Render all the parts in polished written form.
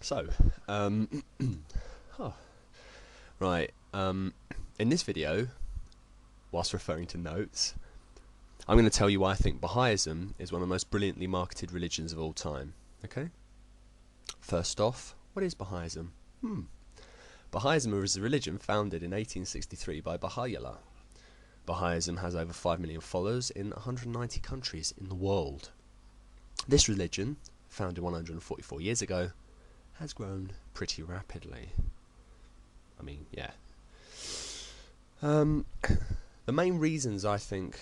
So, oh, right, in this video, whilst referring to notes, I'm going to tell you why I think Bahai'ism is one of the most brilliantly marketed religions of all time. Okay? First off, what is Bahai'ism? Bahai'ism is a religion founded in 1863 by Baha'u'llah. Bahai'ism has over 5 million followers in 190 countries in the world. This religion, founded 144 years ago, has grown pretty rapidly. I mean, yeah. The main reasons I think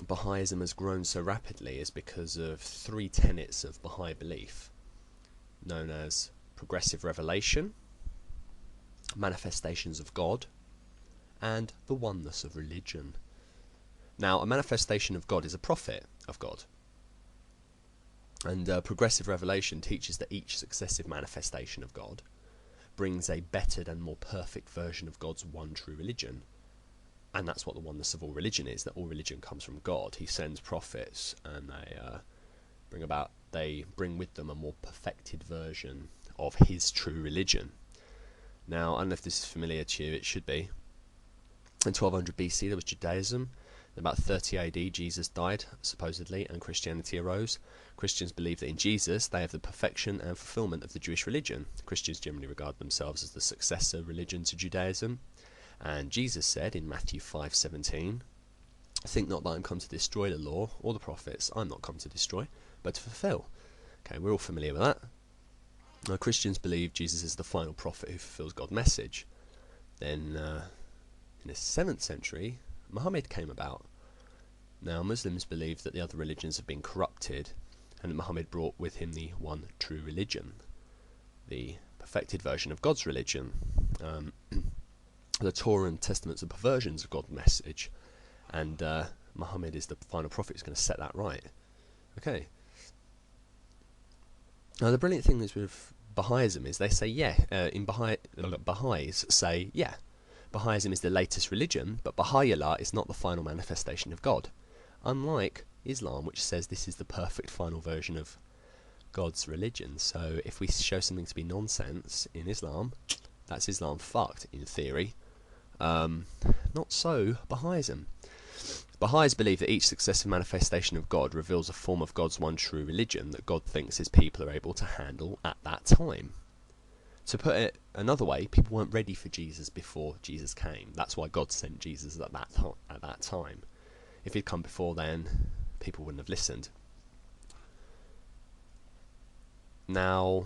Bahai'ism has grown so rapidly is because of 3 tenets of Baha'i belief, known as progressive revelation, manifestations of God, and the oneness of religion. Now, a manifestation of God is a prophet of God, and progressive revelation teaches that each successive manifestation of God brings a bettered and more perfect version of God's one true religion. And that's what the oneness of all religion is, that all religion comes from God. He sends prophets, and they bring with them a more perfected version of his true religion. Now, I don't know if this is familiar to you, it should be. In 1200 BC there was Judaism. In about 30 AD Jesus died, supposedly, and Christianity arose. Christians believe that in Jesus they have the perfection and fulfillment of the Jewish religion. Christians generally regard themselves as the successor religion to Judaism. And Jesus said in Matthew 5:17, "Think not that I am come to destroy the law or the prophets. I am not come to destroy, but to fulfill." Okay, we're all familiar with that. Now, Christians believe Jesus is the final prophet who fulfills God's message. Then, in the 7th century, Muhammad came about. Now, Muslims believe that the other religions have been corrupted, and that Muhammad brought with him the one true religion, the perfected version of God's religion. The Torah and Testaments are perversions of God's message, and Muhammad is the final prophet who's going to set that right. Okay. Now, the brilliant thing is with Bahai'ism is they say, Baha'is say, Bahai'ism is the latest religion, but Baha'u'llah is not the final manifestation of God. Unlike Islam, which says this is the perfect final version of God's religion. So if we show something to be nonsense in Islam, that's Islam fucked, in theory. Not so Bahai'ism. Baha'is believe that each successive manifestation of God reveals a form of God's one true religion that God thinks his people are able to handle at that time. To put it another way, people weren't ready for Jesus before Jesus came. That's why God sent Jesus at that time. If he'd come before then, people wouldn't have listened. Now,